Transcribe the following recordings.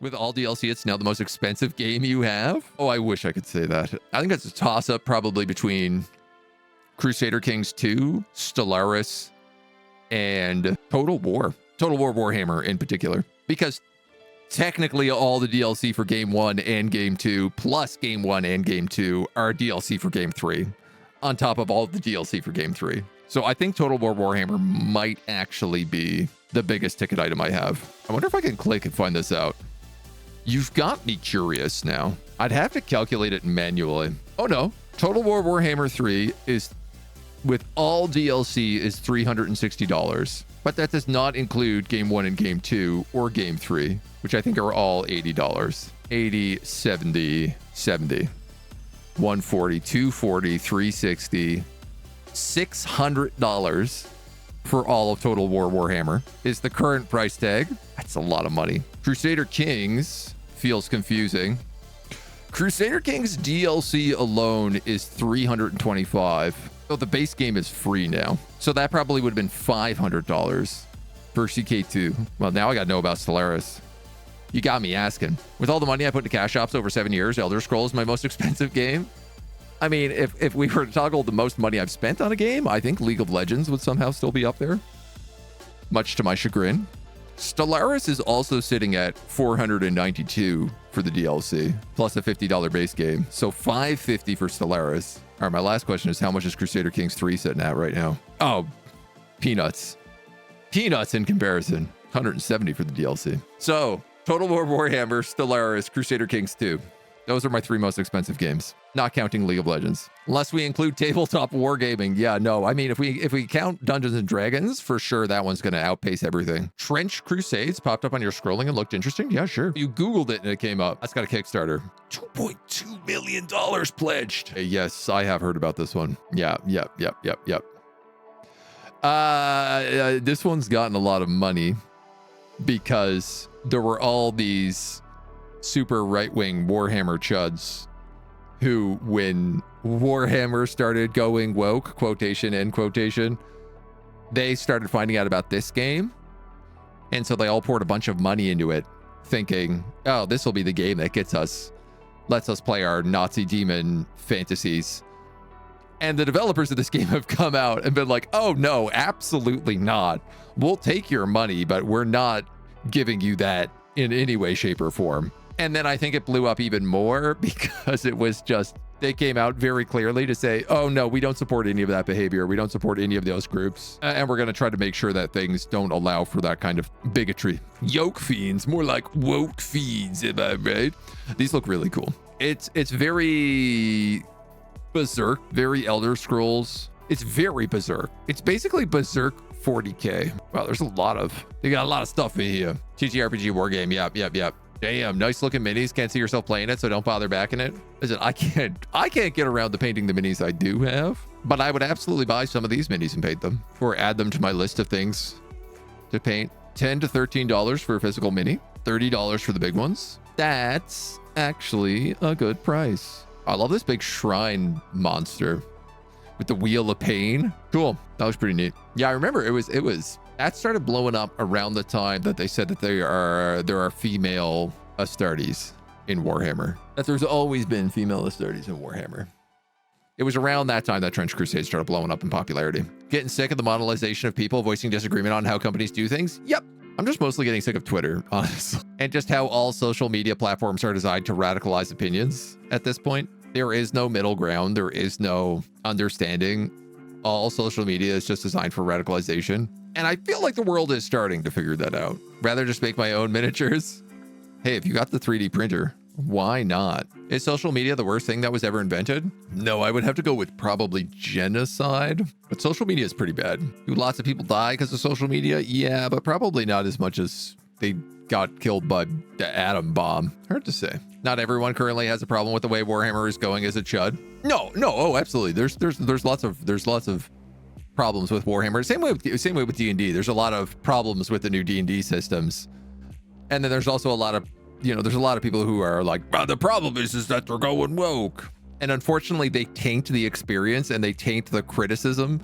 With all DLC, it's now the most expensive game you have? Oh, I wish I could say that. I think that's a toss-up probably between Crusader Kings 2, Stellaris, and Total War. Total War Warhammer in particular. Because technically all the DLC for Game 1 and Game 2, plus Game 1 and Game 2, are DLC for Game 3, on top of all the DLC for Game 3. So I think Total War Warhammer might actually be the biggest ticket item I have. I wonder if I can click and find this out. You've got me curious now. I'd have to calculate it manually. Oh no, Total War Warhammer 3 is, with all DLC, is $360. But that does not include Game 1 and Game 2 or Game 3, which I think are all $80. 80, 70, 70. 140, 240, 360, $600 for all of Total War Warhammer is the current price tag. That's a lot of money. Crusader Kings feels confusing. Crusader Kings DLC alone is $325. So the base game is free now. So that probably would have been $500 for CK2. Well, now I got to know about Stellaris. You got me asking. With all the money I put into cash shops over 7 years, Elder Scrolls is my most expensive game. I mean, if we were to toggle the most money I've spent on a game, I think League of Legends would somehow still be up there, much to my chagrin. Stellaris is also sitting at $492 for the DLC, plus a $50 base game. So $550 for Stellaris. All right, my last question is, how much is Crusader Kings 3 sitting at right now? Oh, peanuts. Peanuts in comparison. $170 for the DLC. So Total War Warhammer, Stellaris, Crusader Kings 2. Those are my 3 most expensive games, not counting League of Legends. Unless we include tabletop wargaming. Yeah, no. I mean, if we count Dungeons and Dragons, for sure that one's going to outpace everything. Trench Crusades popped up on your scrolling and looked interesting. Yeah, sure. You Googled it and it came up. That's got a Kickstarter. $2.2 million pledged. Hey, yes, I have heard about this one. Yeah. This one's gotten a lot of money because there were all these super right-wing Warhammer chuds who, when Warhammer started going woke, quotation, end quotation, they started finding out about this game. And so they all poured a bunch of money into it, thinking, oh, this will be the game that lets us play our Nazi demon fantasies. And the developers of this game have come out and been like, oh, no, absolutely not. We'll take your money, but we're not giving you that in any way, shape, or form. And then I think it blew up even more because it was just, they came out very clearly to say, oh no, we don't support any of that behavior. We don't support any of those groups. And we're going to try to make sure that things don't allow for that kind of bigotry. Yoke fiends, more like woke fiends, am I right? These look really cool. It's very Berserk, very Elder Scrolls. It's very Berserk. It's basically Berserk 40K. Wow, they got a lot of stuff in here. TTRPG wargame, yep. Damn, nice looking minis. Can't see yourself playing it, so don't bother backing it. Listen, I can't get around to painting the minis I do have, but I would absolutely buy some of these minis and paint them, or add them to my list of things to paint. $10 to $13 for a physical mini, $30 for the big ones. That's actually a good price. I love this big shrine monster with the Wheel of Pain. Cool. That was pretty neat. Yeah, I remember it was that started blowing up around the time that they said that there are female Astartes in Warhammer. That there's always been female Astartes in Warhammer. It was around that time that Trench Crusade started blowing up in popularity. Getting sick of the monetization of people voicing disagreement on how companies do things? Yep. I'm just mostly getting sick of Twitter, honestly. And just how all social media platforms are designed to radicalize opinions at this point. There is no middle ground. There is no understanding. All social media is just designed for radicalization. And I feel like the world is starting to figure that out. Rather just make my own miniatures. Hey, if you got the 3D printer, why not? Is social media the worst thing that was ever invented? No, I would have to go with probably genocide. But social media is pretty bad. Do lots of people die because of social media? Yeah, but probably not as much as they got killed by the atom bomb. Hard to say. Not everyone currently has a problem with the way Warhammer is going as a chud. No, oh, absolutely. There's lots of problems with Warhammer. Same way with D&D. There's a lot of problems with the new D&D systems. And then there's also a lot of, there's a lot of people who are like, the problem is that they're going woke. And unfortunately, they taint the experience and they taint the criticism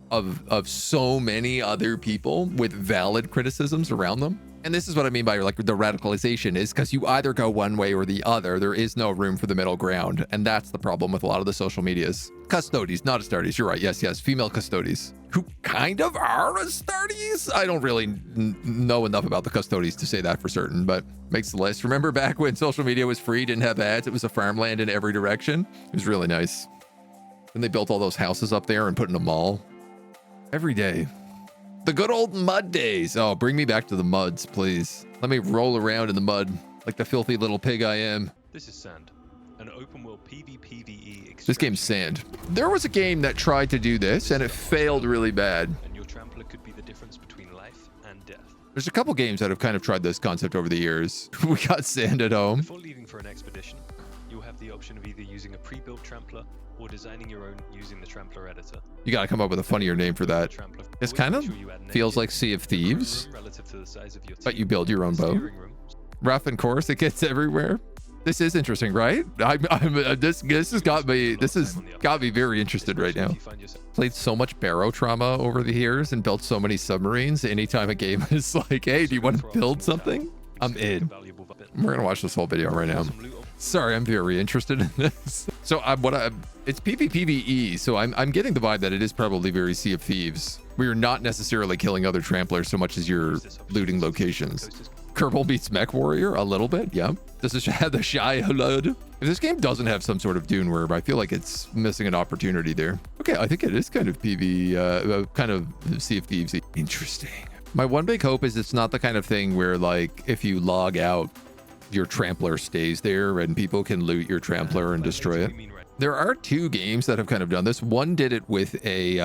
of so many other people with valid criticisms around them. And this is what I mean by like the radicalization is because you either go one way or the other. There is no room for the middle ground. And that's the problem with a lot of the social medias. Custodies, not Astartes. You're right. Yes, yes. Female custodies who kind of are Astartes. I don't really know enough about the custodies to say that for certain, but makes the list. Remember back when social media was free, didn't have ads. It was a farmland in every direction. It was really nice. And they built all those houses up there and put in a mall every day. The good old mud days. Oh, bring me back to the muds, please. Let me roll around in the mud like the filthy little pig I am. This is Sand, an open world PvPvE. This game's Sand. There was a game that tried to do this and it failed really bad. And your trampler could be the difference between life and death. There's a couple games that have kind of tried this concept over the years. We got Sand at home. Before leaving for an expedition, you'll have the option of either using a pre-built trampler or designing your own using the trampler editor. You gotta come up with a funnier name for that. This kind of feels like Sea of Thieves, but you build your own boat. Rough and course, it gets everywhere. This is interesting, right? This has got me very interested right now. Played so much Barrow trauma over the years and built so many submarines. Anytime a game is like, hey, do you want to build something? I'm in. We're gonna watch this whole video right now. Sorry, I'm very interested in this. So it's PvPvE, so I'm getting the vibe that it is probably very Sea of Thieves. We are not necessarily killing other tramplers so much as you're looting locations. Kerbal beats Mech Warrior a little bit, yeah. Does this have the shy HUD? If this game doesn't have some sort of Dune Worm, I feel like it's missing an opportunity there. Okay, I think it is kind of kind of Sea of Thieves. Interesting. My one big hope is it's not the kind of thing where like if you log out, your trampler stays there and people can loot your trampler and destroy it. There are two games that have kind of done this. One did it with a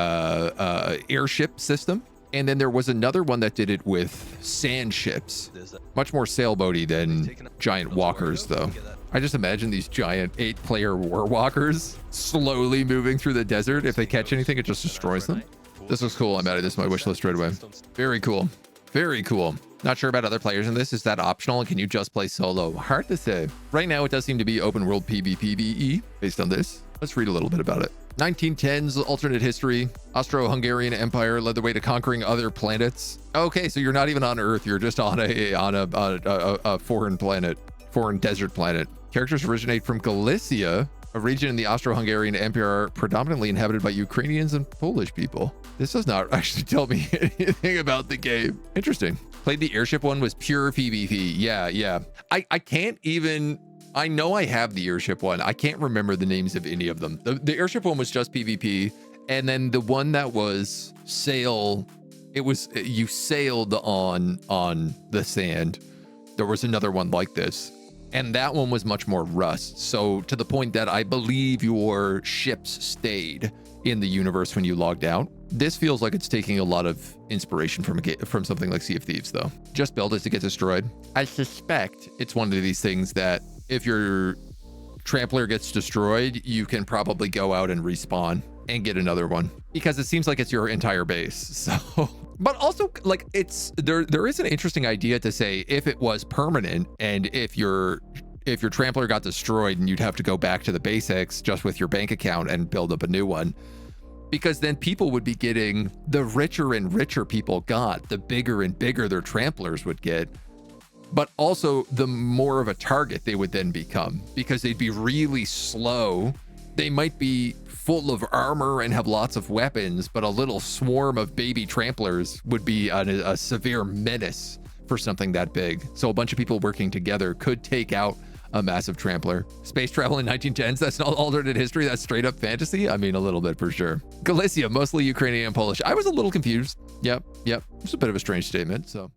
airship system, and then there was another one that did it with sand ships. Much more sailboaty than giant walkers, though. I just imagine these giant 8-player war walkers slowly moving through the desert. If they catch anything, it just destroys them. This looks cool. I'm adding this to my wish list right away. Very cool. Very cool. Not sure about other players in this. Is that optional? And can you just play solo? Hard to say. Right now, it does seem to be open world PvPvE based on this. Let's read a little bit about it. 1910s alternate history. Austro-Hungarian Empire led the way to conquering other planets. Okay, so you're not even on Earth. You're just on a foreign planet, foreign desert planet. Characters originate from Galicia, a region in the Austro-Hungarian Empire predominantly inhabited by Ukrainians and Polish people. This does not actually tell me anything about the game. Interesting. Played the airship one, was pure PvP. Yeah. I can't even, I know I have the airship one. I can't remember the names of any of them. The airship one was just PvP. And then the one that was sail, it was, you sailed on the sand. There was another one like this. And that one was much more Rust. So to the point that I believe your ships stayed in the universe when you logged out. This feels like it's taking a lot of inspiration from something like Sea of Thieves, though. Just build it to get destroyed. I suspect it's one of these things that if your trampler gets destroyed, you can probably go out and respawn and get another one because it seems like it's your entire base. So, but also like there is an interesting idea to say if it was permanent and if your trampler got destroyed and you'd have to go back to the basics just with your bank account and build up a new one. Because then people would be getting, the richer and richer people got, the bigger and bigger their tramplers would get. But also the more of a target they would then become because they'd be really slow. They might be full of armor and have lots of weapons, but a little swarm of baby tramplers would be a severe menace for something that big. So a bunch of people working together could take out a massive trampler. Space travel in 1910s, that's not alternate history, that's straight up fantasy. I mean, a little bit for sure. Galicia, mostly Ukrainian and Polish. I was a little confused. Yep. It's a bit of a strange statement, so.